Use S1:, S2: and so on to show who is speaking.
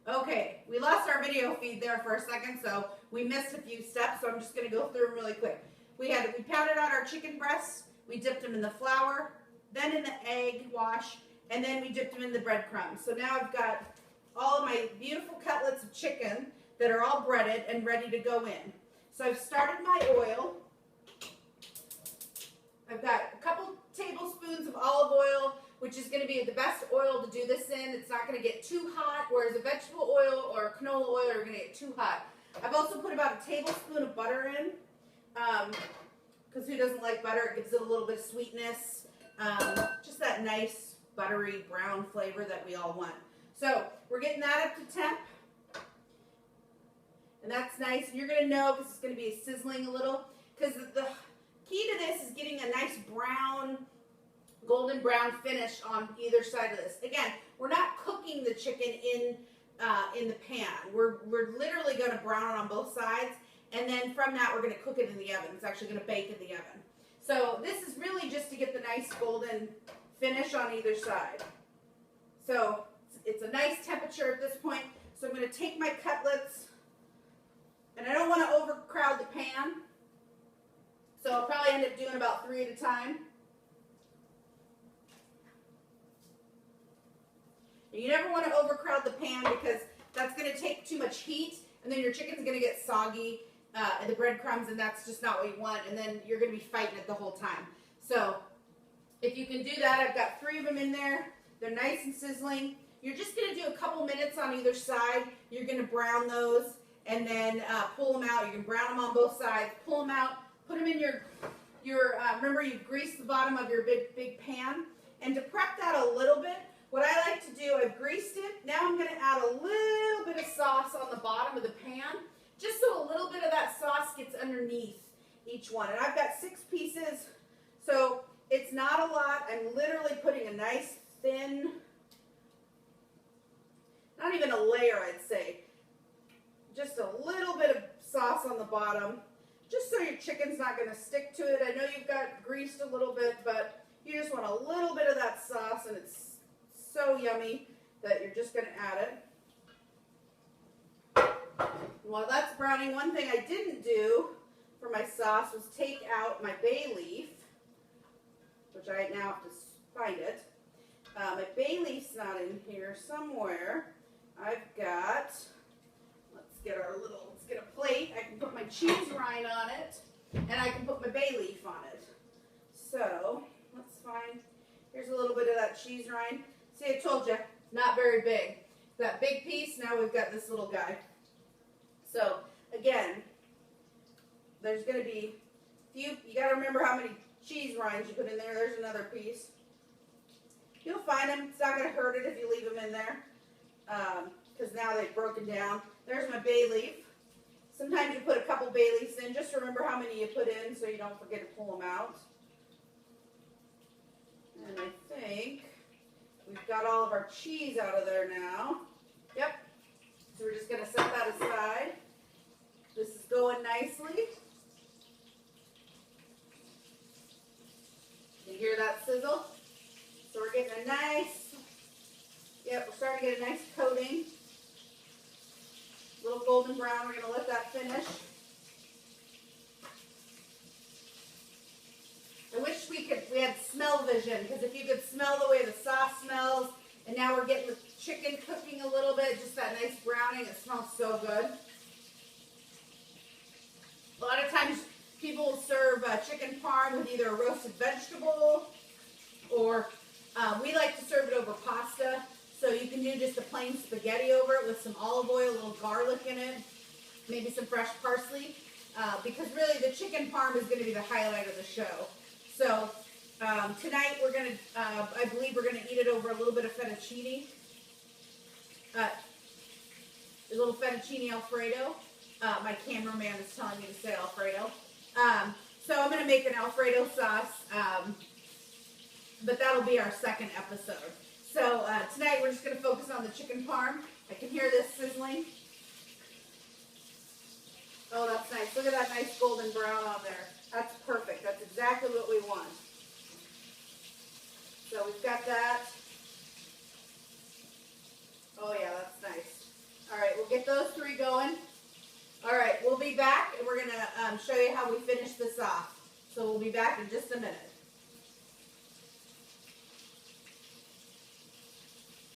S1: Okay, we lost our video feed there for a second, so we missed a few steps, so I'm just going to go through them really quick. We pounded out our chicken breasts, we dipped them in the flour, then in the egg wash, and then we dipped them in the breadcrumbs. So now I've got all of my beautiful cutlets of chicken that are all breaded and ready to go in. So I've started my oil. I've got a couple tablespoons of olive oil, which is going to be the best oil to do this in. It's not going to get too hot, whereas a vegetable oil or canola oil are going to get too hot. I've also put about a tablespoon of butter in, because who doesn't like butter? It gives it a little bit of sweetness, just that nice buttery brown flavor that we all want. So we're getting that up to temp, and that's nice. And you're going to know because it's going to be sizzling a little, because the key to this is getting a nice brown, golden brown finish on either side of this. Again, we're not cooking the chicken in the pan. We're literally going to brown it on both sides, and then from that we're going to cook it in the oven. It's actually going to bake in the oven. So this is really just to get the nice golden finish on either side. So it's a nice temperature at this point. So I'm going to take my cutlets, and I don't want to overcrowd the pan. So I'll probably end up doing about 3 at a time. You never want to overcrowd the pan because that's going to take too much heat, and then your chicken's going to get soggy, and the breadcrumbs, and that's just not what you want, and then you're going to be fighting it the whole time. So if you can do that, I've got 3 of them in there. They're nice and sizzling. You're just going to do a couple minutes on either side. You're going to brown those, and then pull them out. You can brown them on both sides, pull them out, put them in your remember you greased the bottom of your big pan. And to prep that a little bit, what I like to do, I've greased it. Now I'm going to add a little bit of sauce on the bottom of the pan, just so a little bit of that sauce gets underneath each one. And I've got 6 pieces, so it's not a lot. I'm literally putting a nice thin, not even a layer, I'd say, just a little bit of sauce on the bottom, just so your chicken's not going to stick to it. I know you've got greased a little bit, but you just want a little bit of that sauce, and it's so yummy that you're just going to add it. And while that's browning, one thing I didn't do for my sauce was take out my bay leaf, which I now have to find it. My bay leaf's not in here somewhere. I've got, let's get a plate. I can put my cheese rind on it, and I can put my bay leaf on it. So let's find, here's a little bit of that cheese rind. See, I told you, not very big. That big piece, now we've got this little guy. So, again, there's going to be you got to remember how many cheese rinds you put in there. There's another piece. You'll find them. It's not going to hurt it if you leave them in there, because now they've broken down. There's my bay leaf. Sometimes you put a couple bay leaves in. Just remember how many you put in so you don't forget to pull them out. And I think we've got all of our cheese out of there now. Yep. So we're just going to set that aside. This is going nicely. You hear that sizzle? So we're getting a nice, we're starting to get a nice coating. A little golden brown. We're going to let that finish. I wish we had smell vision, because if you could smell the way the sauce smells, and now we're getting the chicken cooking a little bit, just that nice browning, it smells so good. A lot of times people will serve chicken parm with either a roasted vegetable, or we like to serve it over pasta, so you can do just a plain spaghetti over it with some olive oil, a little garlic in it, maybe some fresh parsley, because really the chicken parm is going to be the highlight of the show. So tonight we're going to, I believe we're going to eat it over a little bit of fettuccine. A little fettuccine Alfredo. My cameraman is telling me to say Alfredo. So I'm going to make an Alfredo sauce, but that'll be our second episode. So tonight we're just going to focus on the chicken parm. I can hear this sizzling. Oh, that's nice. Look at that nice golden brown on there. That's perfect. That's exactly what we want. So we've got that. Oh yeah, that's nice. get those 3 going. All right, we'll be back and we're gonna show you how we finish this off. So we'll be back in just a minute.